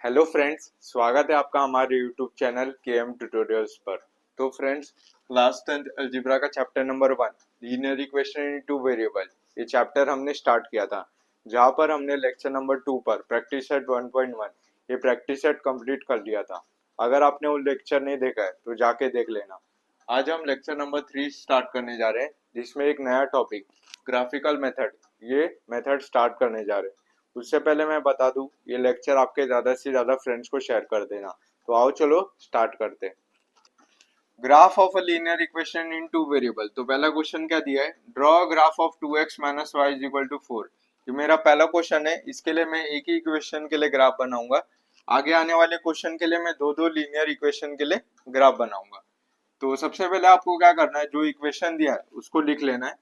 Hello friends, स्वागत है आपका हमारे यूट्यूब चैनल के एम ट्यूटोरियल्स पर। तो फ्रेंड्स, क्लास 10th अलजेब्रा का chapter number 1 linear equation in two variable, ये चैप्टर हमने स्टार्ट किया था, जहां पर हमने लेक्चर नंबर 2 पर प्रैक्टिस सेट 1.1 ये प्रैक्टिस सेट कंप्लीट कर लिया था। अगर आपने वो लेक्चर नहीं देखा है तो जाके देख लेना। आज हम लेक्चर नंबर 3 स्टार्ट करने जा रहे हैं, जिसमें एक नया टॉपिक ग्राफिकल मेथड, ये मेथड स्टार्ट करने जा रहे हैं। उससे पहले मैं बता दूं, ये लेक्चर आपके ज्यादा से ज्यादा फ्रेंड्स को शेयर कर देना। तो आओ चलो स्टार्ट करते हैं। Graph of a linear equation in two variable. तो पहला क्वेश्चन क्या दिया है, draw graph of 2x minus y is equal to 4। ये मेरा पहला क्वेश्चन है, इसके लिए मैं एक ही इक्वेशन के लिए ग्राफ बनाऊंगा। आगे आने वाले क्वेश्चन के लिए मैं दो दो लीनियर इक्वेशन के लिए ग्राफ बनाऊंगा। तो सबसे पहले आपको क्या करना है, जो इक्वेशन दिया है उसको लिख लेना है,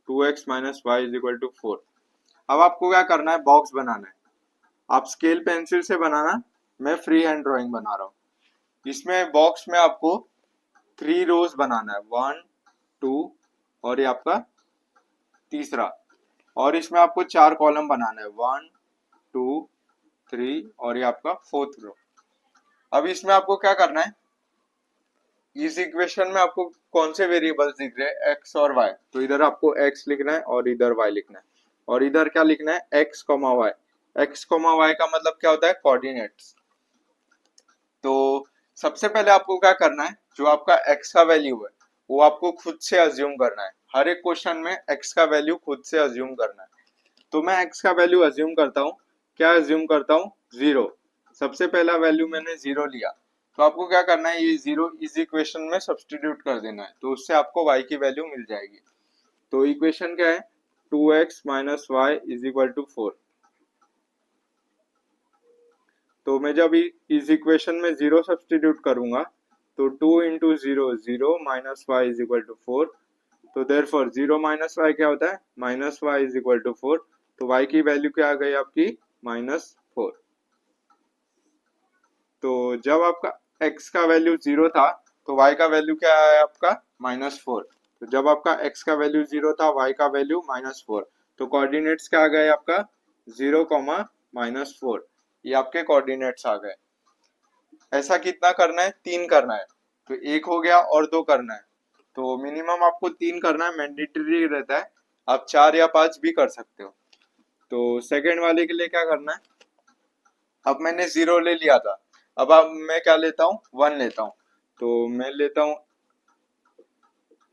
2x minus y is equal to 4। अब आपको क्या करना है, बॉक्स बनाना है। आप स्केल पेंसिल से बनाना, मैं फ्री हैंड ड्राइंग बना रहा हूँ। इसमें बॉक्स में आपको 3 रोज बनाना है, 1 2 और ये आपका तीसरा। और इसमें आपको 4 कॉलम बनाना है, 1 2 3 और ये आपका 4th रो। अब इसमें आपको क्या करना है, इस इक्वेशन में आपको कौन से वेरिएबल्स दिख रहे हैं, एक्स और वाई। तो इधर आपको एक्स लिखना है और इधर वाई लिखना है। और इधर क्या लिखना है, x comma y. X comma y का मतलब क्या होता है, कोऑर्डिनेट्स। तो सबसे पहले आपको क्या करना है, जो आपका x का वैल्यू है वो आपको खुद से अज्यूम करना है। हर एक क्वेश्चन में x का वैल्यू खुद से अज्यूम करना है। तो मैं x का वैल्यू अज्यूम करता हूँ, क्या अज्यूम करता हूँ, 0। सबसे पहला वैल्यू मैंने 0 लिया। तो आपको क्या करना है, ये 0 इस इक्वेशन में सब्सटीट्यूट कर देना है, तो उससे आपको y की वैल्यू मिल जाएगी। तो इक्वेशन क्या है, 2x minus y is equal to 4। तो मैं जब इस इक्वेशन में 0 सब्सटीट्यूट करूंगा तो 2 into 0 0 minus y is equal to 4। तो देयरफॉर 0 माइनस वाई क्या होता है, minus y is equal to 4। तो वाई की वैल्यू क्या आ गई आपकी, -4। तो जब आपका x का वैल्यू 0 था तो y का वैल्यू क्या है आपका, -4। तो जब आपका x का वैल्यू 0 था, y का वैल्यू -4। तो कोऑर्डिनेट्स क्या आ गए आपका, 0, -4। ये आपके कोऑर्डिनेट्स आ गए। ऐसा कितना करना है, 3 करना है। तो एक हो गया और 2 करना है। तो मिनिमम आपको 3 करना है, मैंडेटरी रहता है। आप 4 या 5 भी कर सकते हो। तो सेकंड वाले के लिए क्या करना है, अब मैंने 0 ले लिया था, अब मैं क्या लेता हूँ, 1 लेता हूँ। तो मैं लेता हूँ,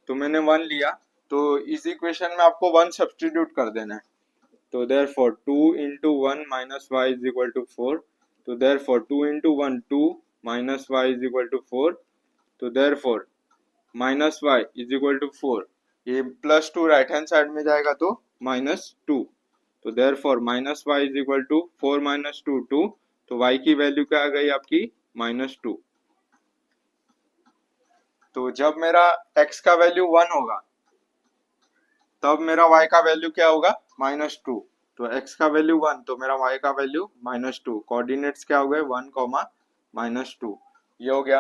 तो मैंने 1 लिया। तो इस इक्वेशन में आपको 1 सब्सटीट्यूट कर देना है। तो therefore 2 into 1 minus y is equal to 4। तो therefore 2 into 1 2 minus y is equal to 4। तो therefore minus y is equal to 4। ये +2 राइट हैंड साइड में जाएगा तो -2। तो therefore minus y is equal to 4 minus 2 2। तो y की value क्या आ गई आपकी, -2। तो जब मेरा x का वैल्यू 1 होगा तब मेरा y का वैल्यू क्या होगा, -2। तो x का वैल्यू 1 तो मेरा y का वैल्यू -2। कोऑर्डिनेट्स क्या हो गए, 1, -2। ये हो गया,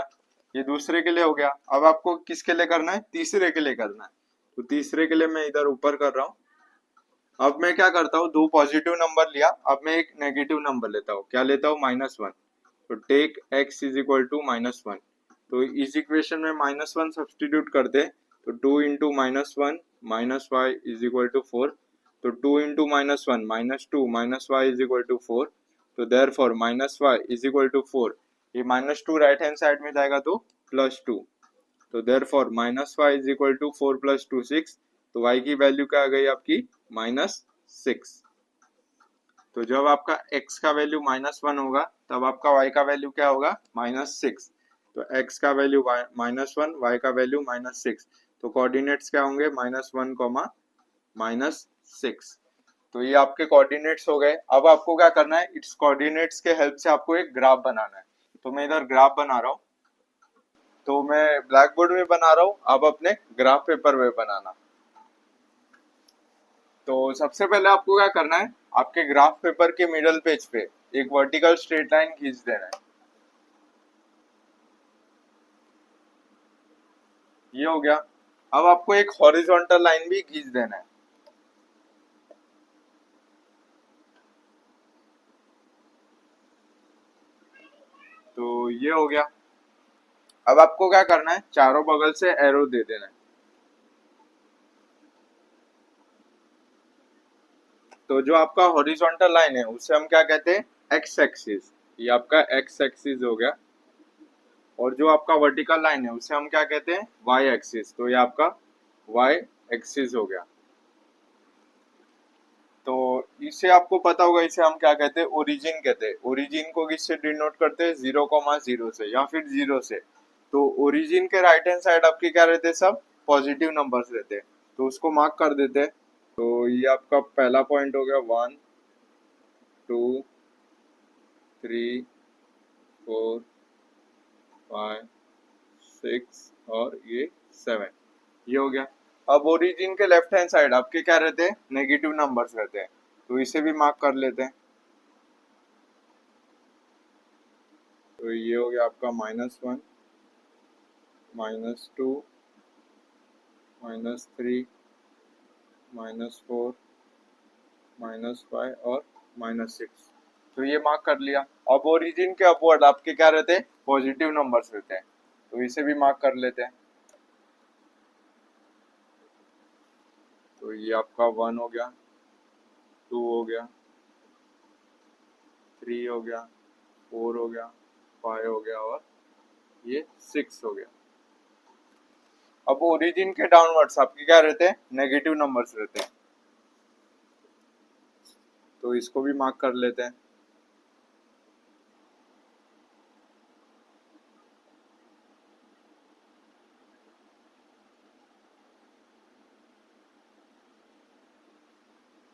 ये दूसरे के लिए हो गया। अब आपको किसके लिए करना है, तीसरे के लिए करना है। तो तीसरे के लिए मैं इधर ऊपर कर रहा हूँ। अब मैं क्या करता हूँ, 2 पॉजिटिव नंबर लिया, अब मैं एक नेगेटिव नंबर लेता हूँ, क्या लेता हूँ, -1। तो take x is equal to -1। तो इस इक्वेशन में -1 सब्सटीट्यूट कर दे। तो 2 into -1 minus y is equal to 4। तो 2 into -1 -2 minus y is equal to 4। तो therefore minus y is equal to 4। ये -2 राइट हैंड साइड में जाएगा तो +2। तो therefore minus y is equal to 4 + 2 6। तो y की वैल्यू क्या आ गई आपकी, -6। तो जब आपका x का वैल्यू -1 होगा तब आपका y का वैल्यू क्या होगा, -6। तो x का वैल्यू -1, y का वैल्यू -6। तो कोऑर्डिनेट्स क्या होंगे, -1, -6। तो ये आपके कोऑर्डिनेट्स हो गए। अब आपको क्या करना है, इट्स कोऑर्डिनेट्स के हेल्प से आपको एक ग्राफ बनाना है। तो मैं इधर ग्राफ बना रहा हूँ। तो मैं ब्लैक बोर्ड में बना रहा हूँ, आप अपने ग्राफ पेपर में बनाना। तो सबसे पहले आपको क्या करना है, आपके ग्राफ पेपर के मिडल पेज पे एक वर्टिकल स्ट्रेट लाइन खींच देना है। ये हो गया। अब आपको एक हॉरिजॉन्टल लाइन भी खींच देना है। तो ये हो गया। अब आपको क्या करना है, चारों बगल से एरो दे देना है। तो जो आपका हॉरिजॉन्टल लाइन है उसे हम क्या कहते हैं, एक्स एक्सिस। ये आपका एक्स एक्सिस हो गया। और जो आपका वर्टिकल लाइन है उसे हम क्या कहते हैं, वाई एक्सिस। तो ये आपका वाई एक्सिस हो गया। तो इसे आपको पता होगा, इसे हम क्या कहते हैं, ओरिजिन कहते हैं। ओरिजिन को किससे डिनोट करते हैं, 0,0 से या फिर 0 से। तो ओरिजिन के राइट हैंड साइड आपके क्या रहते हैं, सब पॉजिटिव नंबर्स रहते हैं। तो उसको मार्क कर देते हैं। तो ये आपका पहला पॉइंट हो गया, 1 2 3 4 5 6 और ये 7, ये हो गया। अब ओरिजिन के लेफ्ट हैंड साइड आपके क्या रहते हैं, नेगेटिव नंबर्स रहते हैं। तो इसे भी मार्क कर लेते हैं। तो ये हो गया आपका -1 -2 -3 -4 -5 और -6। तो ये मार्क कर लिया। अब ओरिजिन के अपवर्ड आपके क्या रहते हैं, पॉजिटिव नंबर्स रहते हैं। तो इसे भी मार्क कर लेते हैं। तो ये आपका 1 हो गया, 2 हो गया, 3 हो गया, 4 हो गया, 5 हो गया और ये 6 हो गया। अब ओरिजिन के डाउनवर्ड्स आपके क्या रहते हैं, नेगेटिव नंबर्स रहते हैं। तो इसको भी मार्क कर लेते हैं।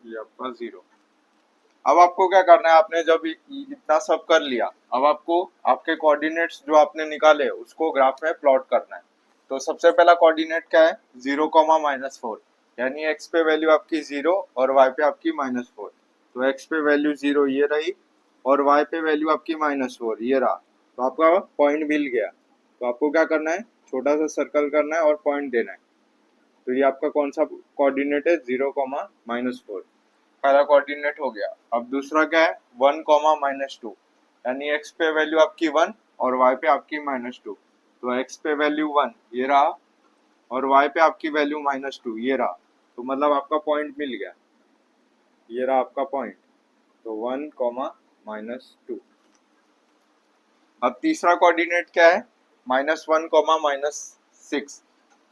ये आपका 0। अब आपको क्या करना है, आपने जब इतना सब कर लिया, अब आपको आपके कोऑर्डिनेट्स जो आपने निकाले उसको ग्राफ में प्लॉट करना है। तो सबसे पहला कोऑर्डिनेट क्या है, 0,-4। यानी एक्स पे वैल्यू आपकी 0 और वाई पे आपकी -4। तो एक्स पे वैल्यू 0 ये रही और वाई पे वैल्यू आपकी -4 ये रहा। तो आपका पॉइंट मिल गया। तो आपको क्या करना है, छोटा सा सर्कल करना है और पॉइंट देना है। तो ये आपका कौन सा कोऑर्डिनेट है, 0,-4। पहला कोऑर्डिनेट हो गया। अब दूसरा क्या है, 1,-2। यानी एक्स पे वैल्यू आपकी 1 और वाई पे आपकी -2। तो एक्स पे वैल्यू 1 ये रहा और वाई पे आपकी वैल्यू -2 ये रहा। तो मतलब आपका पॉइंट मिल गया, ये रहा आपका पॉइंट। तो 1,-2। अब तीसरा कोऑर्डिनेट क्या है, -1,-6।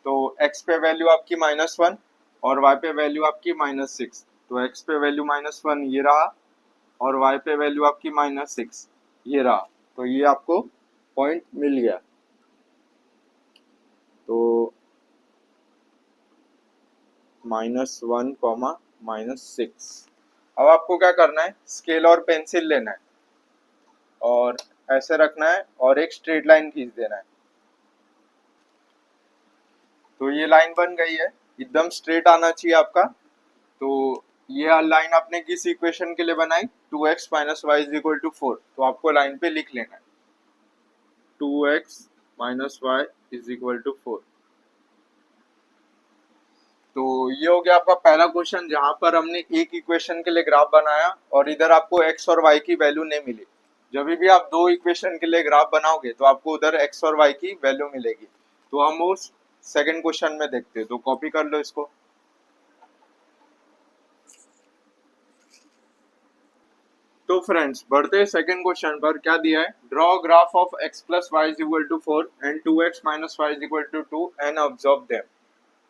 तो एक्स पे वैल्यू आपकी -1 और वाई पे वैल्यू आपकी -6। तो एक्स पे वैल्यू -1 ये रहा और वाई पे वैल्यू आपकी -6 ये रहा। तो ये आपको पॉइंट मिल गया। तो -1,-6। अब आपको क्या करना है, स्केल और पेंसिल लेना है और ऐसे रखना है और एक स्ट्रेट लाइन खींच देना है। तो ये लाइन बन गई है, एकदम स्ट्रेट आना चाहिए आपका। तो ये लाइन आपने किस इक्वेशन के लिए बनाई, 2x - y = 4। तो आपको लाइन पे लिख लेना है 2x - y = 4। तो ये हो गया आपका पहला क्वेश्चन, जहां पर हमने एक इक्वेशन के लिए ग्राफ बनाया और इधर आपको x और y की वैल्यू नहीं मिली। जब भी आप दो इक्वेशन के लिए ग्राफ बनाओगे तो आपको उधर x और y की वैल्यू मिलेगी। तो हम उस सेकंड क्वेश्चन में देखते हैं। तो कॉपी कर लो इसको। तो फ्रेंड्स बढ़ते हैं सेकंड क्वेश्चन पर। क्या दिया है, draw graph of x + y = 4 and 2x - y = 2 and observe them.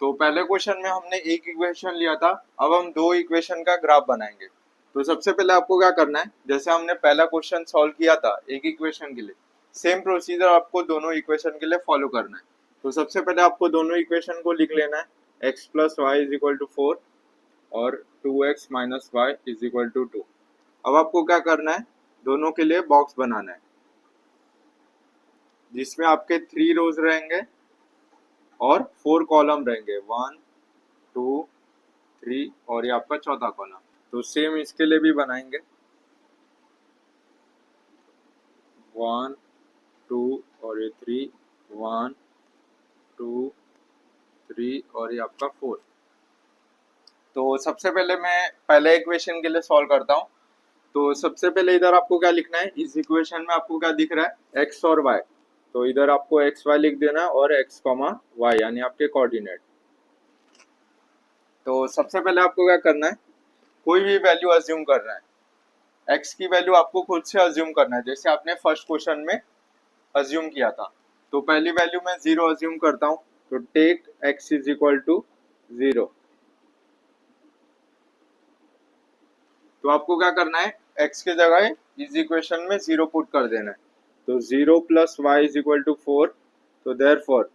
तो पहले क्वेश्चन में हमने एक इक्वेशन लिया था, अब हम दो इक्वेशन का ग्राफ बनाएंगे। तो सबसे पहले आपको क्या करना है, जैसे हमने पहला क्वेश्चन सॉल्व किया था एक इक्वेशन के लिए, सेम प्रोसीजर आपको दोनों इक्वेशन के लिए फॉलो करना है। तो सबसे पहले आपको दोनों इक्वेशन को लिख लेना है, x + y = 4 और 2x - y = 2। अब आपको क्या करना है, दोनों के लिए बॉक्स बनाना है जिसमें आपके 3 रोज रहेंगे और 4 कॉलम रहेंगे, 1 2 3 और ये आपका चौथा कॉलम। तो सेम इसके लिए भी बनाएंगे, 1 2 और ये 3, 1 2 3 और ये आपका 4। तो सबसे पहले मैं पहले इक्वेशन के लिए सॉल्व करता हूँ। तो सबसे पहले इधर आपको क्या लिखना है, इस इक्वेशन में आपको क्या दिख रहा है, एक्स और वाई। तो इधर आपको एक्स वाई लिख देना है और एक्स कॉमा वाई यानी आपके कोऑर्डिनेट। तो सबसे पहले आपको क्या करना है, कोई भी वैल्यू अज्यूम करना है। एक्स की वैल्यू आपको खुद से अज्यूम करना है, जैसे आपने फर्स्ट क्वेश्चन में अज्यूम किया था। तो पहली वैल्यू मैं 0 अज्यूम करता हूँ, तो take x is equal to 0। तो आपको क्या करना है, x के जगह इस इक्वेशन में 0 पुट कर देना है। तो 0 plus y is equal to 4। तो देयरफॉर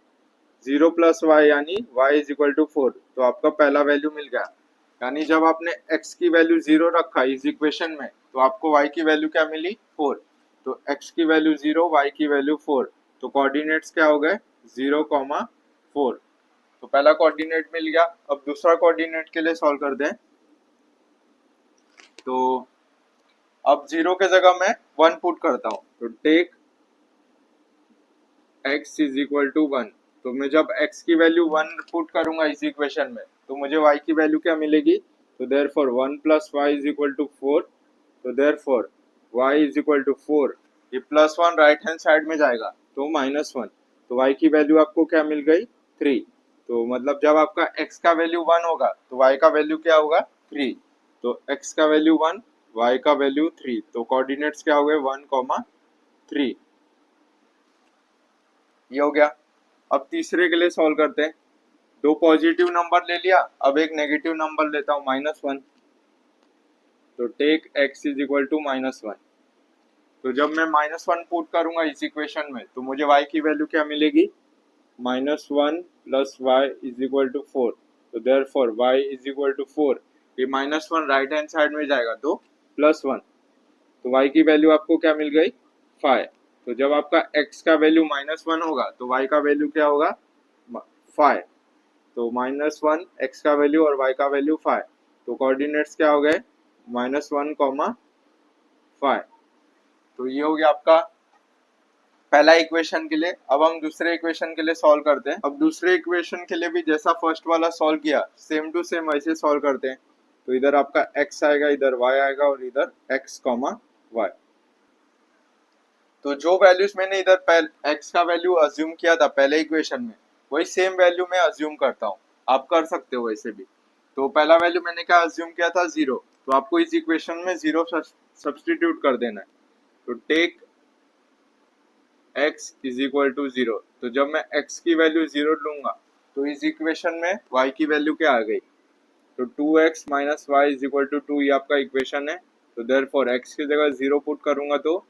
0 प्लस वाई यानी y इज इक्वल टू 4। तो आपका पहला वैल्यू मिल गया। यानी जब आपने x की वैल्यू 0 रखा इस इक्वेशन में, तो आपको y की वैल्यू क्या मिली, 4। तो x की वैल्यू 0, y की वैल्यू 4। तो कोऑर्डिनेट्स क्या हो गए, 0, 4। तो पहला कोऑर्डिनेट मिल गया। अब दूसरा कोऑर्डिनेट के लिए सॉल्व कर दें। तो अब 0 के जगह मैं 1 पुट करता हूँ। तो take x is equal to 1। तो मैं जब x की वैल्यू 1 पुट करूंगा इस इक्वेशन में, तो मुझे y की वैल्यू क्या मिलेगी। तो therefore 1 plus y is equal to 4। तो therefore y is equal to 4। ये प्लस 1 राइट हैंड साइड में जाएगा तो -1। तो y की वैल्यू आपको क्या मिल गई, 3। तो मतलब जब आपका x का वैल्यू 1 होगा तो y का वैल्यू क्या होगा, 3। तो x का वैल्यू 1, y का वैल्यू 3। तो कोऑर्डिनेट्स क्या हो गए, 1, 3। ये हो गया। अब तीसरे के लिए सॉल्व करते हैं। दो पॉजिटिव नंबर ले लिया, अब एक नेगेटिव नंबर लेता हूँ, -1। तो take x is equal to -1। तो जब मैं -1 पुट करूंगा इस इक्वेशन में, तो मुझे y की वैल्यू क्या मिलेगी, -1 plus y is equal to 4। तो therefore y is equal to 4। ये -1 राइट हैंड साइड में जाएगा तो +1। तो y की वैल्यू आपको क्या मिल गई, 5। तो जब आपका x का वैल्यू -1 होगा तो y का वैल्यू क्या होगा, 5। तो -1 x का वैल्यू और y का वैल्यू 5। तो कोऑर्डिनेट्स क्या हो गए, -1, 5। तो ये हो गया आपका पहला इक्वेशन के लिए। अब हम दूसरे इक्वेशन के लिए सॉल्व करते हैं। अब दूसरे इक्वेशन के लिए भी जैसा फर्स्ट वाला सॉल्व किया, सेम टू सेम वैसे सॉल्व करते हैं। तो इधर आपका x आएगा, इधर y आएगा और इधर x, y। तो जो वैल्यूज मैंने इधर पहले x का वैल्यू अज्यूम किया था पहले इक्वेशन में, वही सेम वैल्यू मैं अज्यूम करता हूँ। आप कर सकते हो वैसे भी। तो पहला वैल्यू मैंने क्या अज्यूम किया था, 0। तो आपको इस इक्वेशन में 0 सब्सटीट्यूट कर देना है। तो take x is equal to 0। तो जब मैं x की वैल्यू 0 लूंगा, तो इस इक्वेशन में y की वैल्यू क्या आ गई, तो 2x minus y is equal to 2। ये आपका इक्वेशन है। तो देयरफॉर x की जगह 0 पुट करूंगा तो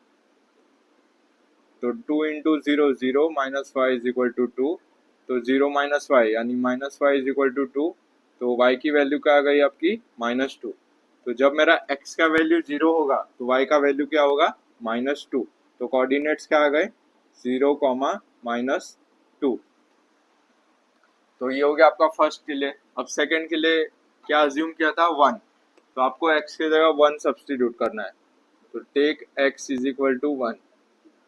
2 into 0, 0 minus y is equal to 2। तो 0 माइनस वाई यानी minus y is equal to 2। तो y की वैल्यू क्या आ गई आपकी, -2। तो जब मेरा x का वैल्यू 0 होगा तो y का वैल्यू क्या होगा, -2। तो कोऑर्डिनेट्स क्या आ गए, 0, -2। तो ये हो गया आपका फर्स्ट के लिए। अब सेकंड के लिए क्या अज्यूम किया था, 1। तो आपको x की जगह 1 सब्सटीट्यूट करना है। तो take x is equal to 1।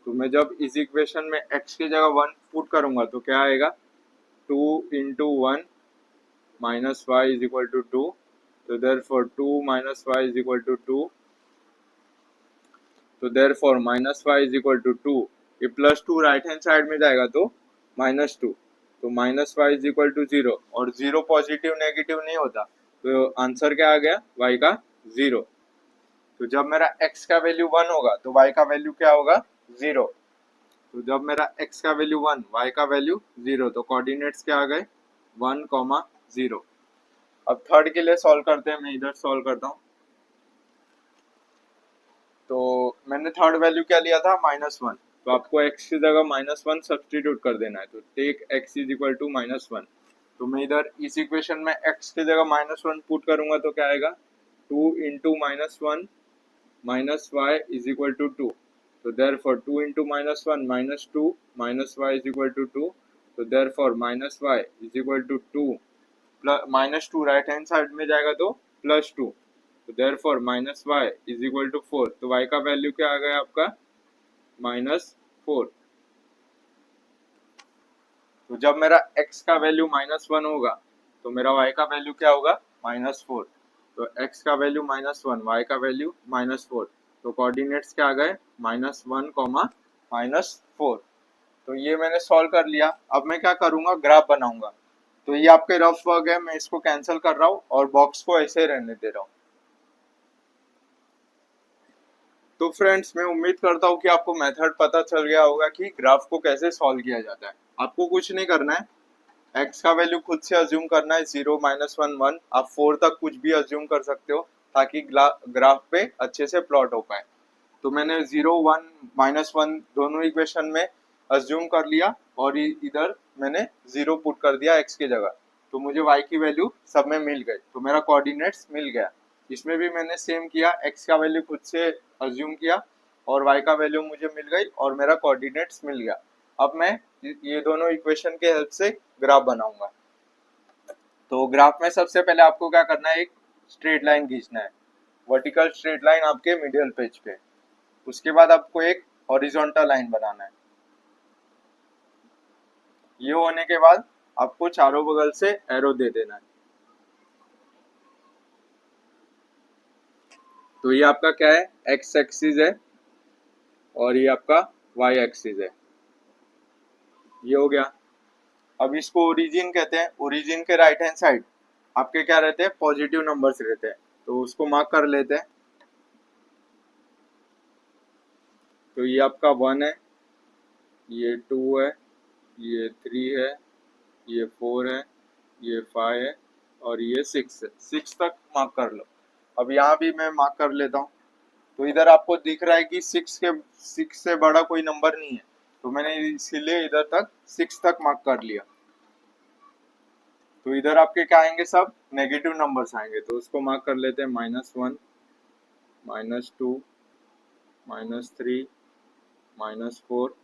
तो मैं जब इस इक्वेशन में x की जगह 1 पुट करूंगा तो क्या आएगा, 2 into 1 minus y is equal to 2। तो therefore 2 minus y is equal to 2। तो therefore minus y is equal to 2। ये +2 राइट हैंड साइड में जाएगा तो -2। तो minus y is equal to 0 और 0 पॉजिटिव नेगेटिव नहीं होता। तो आंसर क्या आ गया, y का 0। तो जब मेरा x का वैल्यू 1 होगा तो y का वैल्यू क्या होगा, 0। तो जब मेरा x का वैल्यू 1, y का वैल्यू 0। तो कोऑर्डिनेट्स क्या आ गए, 1, 0। अब थर्ड के लिए सॉल्व करते हैं। मैं इधर सॉल्व करता हूँ। तो मैंने थर्ड वैल्यू क्या लिया था, -1। तो आपको x की जगह -1 सब्सटीट्यूट कर देना है। तो take x is equal to -1। तो मैं इधर इस इक्वेशन में x की जगह -1 पुट करूंगा तो क्या आएगा, 2 into -1 minus y is equal to 2। तो therefore 2 into -1 -2 minus y is equal to 2। तो therefore minus y is equal to 2 plus -2 right hand side में जाएगा तो +2। तो therefore minus y is equal to 4। तो y का वैल्यू क्या आ गया आपका, -4। तो जब मेरा x का वैल्यू -1 होगा तो मेरा y का वैल्यू क्या होगा, -4। तो x का वैल्यू -1, y का वैल्यू -4, तो कोऑर्डिनेट्स क्या आ गए -1, -4। तो ये मैंने सॉल्व कर लिया। अब मैं क्या करूंगा, ग्राफ बनाऊंगा। तो ये आपके रफ वर्क है, मैं इसको कैंसिल कर रहा हूँ और बॉक्स को ऐसे रहने दे रहा हूँ। तो फ्रेंड्स, मैं उम्मीद करता हूँ कि आपको मेथड पता चल गया होगा कि ग्राफ को कैसे सॉल्व किया जाता है। आपको कुछ नहीं करना है, x का वैल्यू खुद से अज्यूम करना है 0, -1, 1। आप 4 तक कुछ भी अज्यूम कर सकते हो ताकि ग्राफ पे अच्छे से प्लॉट हो पाए। तो मैंने 0, 1, -1 दोनों इक्वेशन में अज्यूम कर लिया और इधर मैंने 0 पुट कर दिया x की जगह। तो मुझे y की वैल्यू सब में मिल गई, तो मेरा कोऑर्डिनेट्स मिल गया। इसमें भी मैंने सेम किया, x का वैल्यू खुद से अज्यूम किया और y का वैल्यू मुझे मिल गई और मेरा कोऑर्डिनेट्स मिल गया। अब मैं ये दोनों इक्वेशन के हेल्प से ग्राफ बनाऊंगा। तो ग्राफ में सबसे पहले आपको क्या करना है, एक स्ट्रेट लाइन खींचना है, वर्टिकल स्ट्रेट लाइन आपके मिडिल पेज पे। उसके बाद आपको एक हॉरिजॉन्टल लाइन बनाना है। ये होने के बाद आपको चारों बगल से एरो दे देना है। तो ये आपका क्या है, एक्स एक्सिस है और ये आपका वाई एक्सिस है। ये हो गया। अब इसको ओरिजिन कहते हैं। ओरिजिन के राइट हैंड साइड आपके क्या रहते हैं, पॉजिटिव नंबर्स रहते हैं, तो उसको मार्क कर लेते हैं। तो ये आपका 1 है, ये 2 है, ये 3 है, ये 4 है, ये 5 है और ये 6 है। 6 तक मार्क कर लो। अब यहाँ भी मैं मार्क कर लेता हूँ। तो इधर आपको दिख रहा है कि 6 से बड़ा कोई नंबर नहीं है, तो मैंने इसीलिए इधर तक 6 तक मार्क कर लिया। तो इधर आपके क्या आएंगे, सब नेगेटिव नंबर्स आएंगे, तो उसको मार्क कर लेते हैं -1, -2, -3, -4,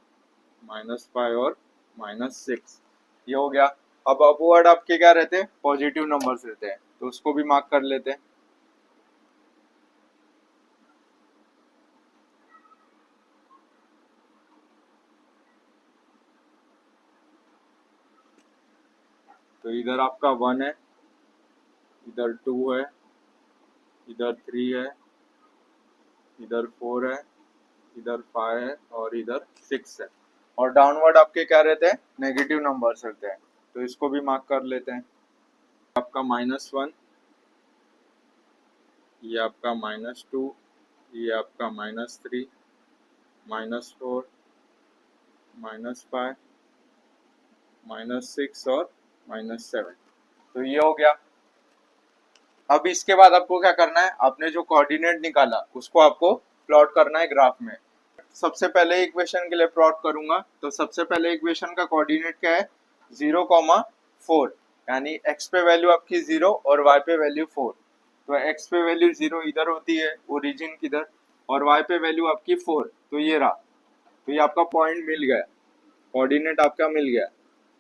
-5 और -6। ये हो गया। अब अपवर्ड आपके क्या रहते हैं, पॉजिटिव नंबर्स रहते हैं, तो उसको भी मार्क कर लेते हैं। तो इधर आपका 1 है, इधर 2 है, इधर 3 है, इधर 4 है, इधर 5 है और इधर 6 है। और डाउनवर्ड आपके क्या रहते हैं, नेगेटिव नंबर्स रहते हैं, तो इसको भी मार्क कर लेते हैं। आपका -1, ये आपका -2, ये आपका -3, -4, -5, -6 और -7। तो ये हो गया। अब इसके बाद आपको क्या करना है, आपने जो कोऑर्डिनेट निकाला उसको आपको प्लॉट करना है ग्राफ में। सबसे पहले इक्वेशन के लिए प्लॉट करूंगा, तो सबसे पहले इक्वेशन का कोऑर्डिनेट क्या है, 0,4, यानी x पे वैल्यू आपकी 0 और y पे वैल्यू 4। तो x पे वैल्यू 0 इधर होती है, ओरिजिन किधर, और y पे वैल्यू आपकी 4, तो ये रहा। तो ये आपका पॉइंट मिल गया, कोऑर्डिनेट आपका मिल गया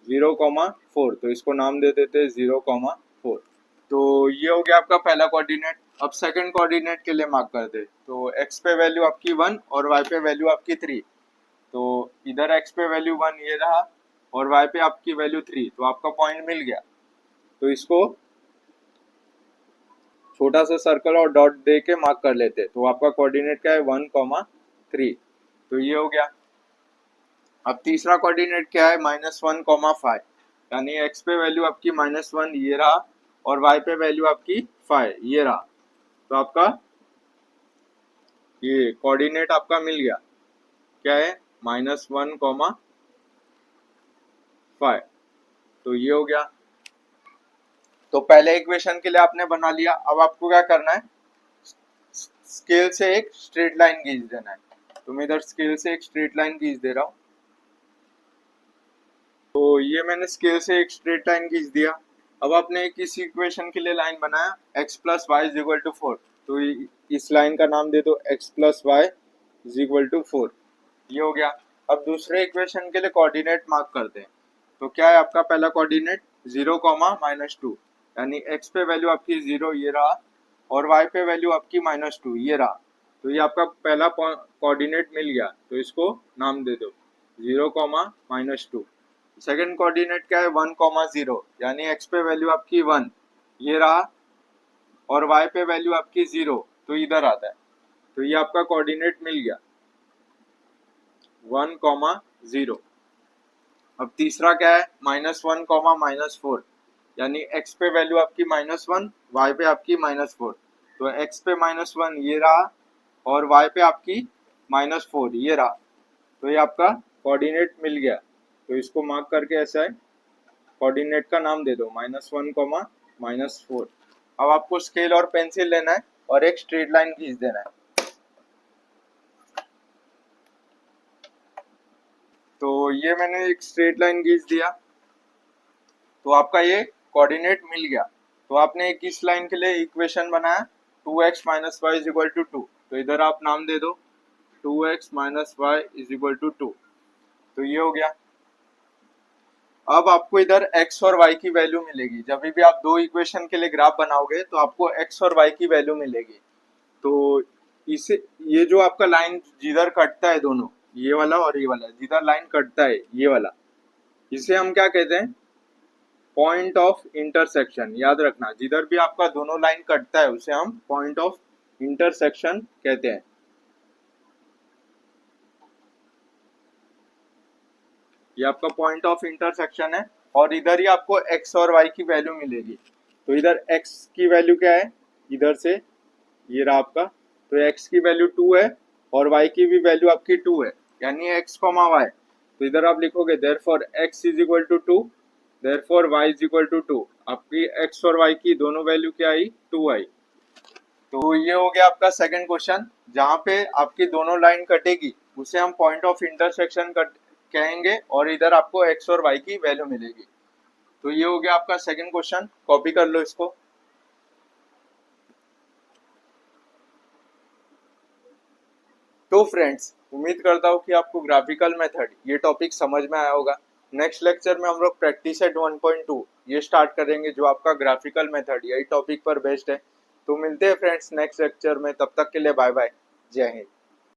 0,4, तो इसको नाम दे देते हैं 0,4। तो ये हो गया आपका पहला कोऑर्डिनेट। अब सेकंड कोऑर्डिनेट के लिए मार्क कर दे। तो x पे वैल्यू आपकी 1 और y पे वैल्यू आपकी 3। तो इधर x पे वैल्यू 1 ये रहा और y पे आपकी वैल्यू 3, तो आपका पॉइंट मिल गया। तो इसको छोटा सा सर्कल और डॉट दे के मार्क कर लेते। तो आपका कोऑर्डिनेट क्या है, 1,3। तो ये हो गया। अब तीसरा कोऑर्डिनेट क्या है, -1,5, यानी x पे वैल्यू आपकी -1 ये रहा और y पे वैल्यू आपकी 5 ये रहा। तो आपका ये कोऑर्डिनेट आपका मिल गया, क्या है, -1,5। तो ये हो गया। तो पहले इक्वेशन के लिए आपने बना लिया। अब आपको क्या करना है, स्केल से एक स्ट्रेट लाइन खींच देना है। तो मैं इधर स्केल से एक स्ट्रेट लाइन खींच दे रहा हूँ। तो ये मैंने स्केल से एक स्ट्रेट लाइन खींच दिया। अब आपने किसी इक्वेशन के लिए लाइन बनाया, x + y = 4। तो इस लाइन का नाम दे दो x + y = 4। ये हो गया। अब दूसरे इक्वेशन के लिए कोऑर्डिनेट मार्क करते हैं। तो क्या है आपका पहला कोऑर्डिनेट, 0, -2, यानी x पे वैल्यू आपकी 0 ये रहा और y पे वैल्यू आपकी -2 ये रहा। तो ये आपका पहला कोऑर्डिनेट मिल गया, तो इसको नाम दे दो 0, -2। सेकंड कोऑर्डिनेट क्या है, 1, 0, यानी x पे वैल्यू आपकी 1 ये रहा और y पे वैल्यू आपकी 0, तो इधर आता है। तो ये आपका कोऑर्डिनेट मिल गया 1,0। अब तीसरा क्या है, -1, -4, यानी x पे वैल्यू आपकी -1, y पे आपकी -4। तो x पे -1 ये रहा और y पे आपकी -4 ये रहा। तो ये आपका कोऑर्डिनेट मिल गया। तो इसको मार्क करके ऐसा है, कोऑर्डिनेट का नाम दे दो -1, -4। अब आपको स्केल और पेंसिल लेना है और एक स्ट्रेट लाइन खींच देना है। तो ये मैंने एक स्ट्रेट लाइन खींच दिया, तो आपका ये कोऑर्डिनेट मिल गया। तो आपने किस लाइन के लिए इक्वेशन बनाया, 2x - y = 2। तो इधर आप नाम दे दो 2x - y = 2। तो ये हो गया। अब आपको इधर x और y की वैल्यू मिलेगी। जब भी आप दो इक्वेशन के लिए ग्राफ बनाओगे तो आपको x और y की वैल्यू मिलेगी। तो इसे, ये जो आपका लाइन जिधर कटता है दोनों, ये वाला और ये वाला, जिधर लाइन कटता है ये वाला, इसे हम क्या कहते हैं, पॉइंट ऑफ इंटरसेक्शन। याद रखना, जिधर भी आपका दोनों लाइन कटता है उसे हम पॉइंट ऑफ इंटरसेक्शन कहते हैं। ये आपका पॉइंट ऑफ इंटरसेक्शन है और इधर ही आपको x और y की वैल्यू मिलेगी। तो इधर x की वैल्यू क्या है, इधर से ये रहा आपका, तो x की वैल्यू 2 है और y की भी वैल्यू आपकी 2 है, यानी x, y। तो इधर आप लिखोगे देयरफॉर x = 2, देयरफॉर y = 2। आपकी x और y की दोनों वैल्यू क्या आई, 2 आई। तो ये हो गया आपका सेकंड क्वेश्चन। जहाँ पे आपकी दोनों लाइन कटेगी उसे हम पॉइंट ऑफ इंटरसेक्शन कहेंगे और इधर आपको x और y की वैल्यू मिलेगी। तो ये हो गया आपका सेकंड क्वेश्चन, कॉपी कर लो इसको। तो फ्रेंड्स, उम्मीद करता हूँ कि आपको ग्राफिकल मेथड ये टॉपिक समझ में आया होगा। नेक्स्ट लेक्चर में हम लोग प्रैक्टिस एट 1.2 ये स्टार्ट करेंगे, जो आपका ग्राफिकल मेथड यही टॉपिक पर बेस्ड है। तो मिलते हैं फ्रेंड्स नेक्स्ट लेक्चर में, तब तक के लिए बाय बाय, जय हिंद।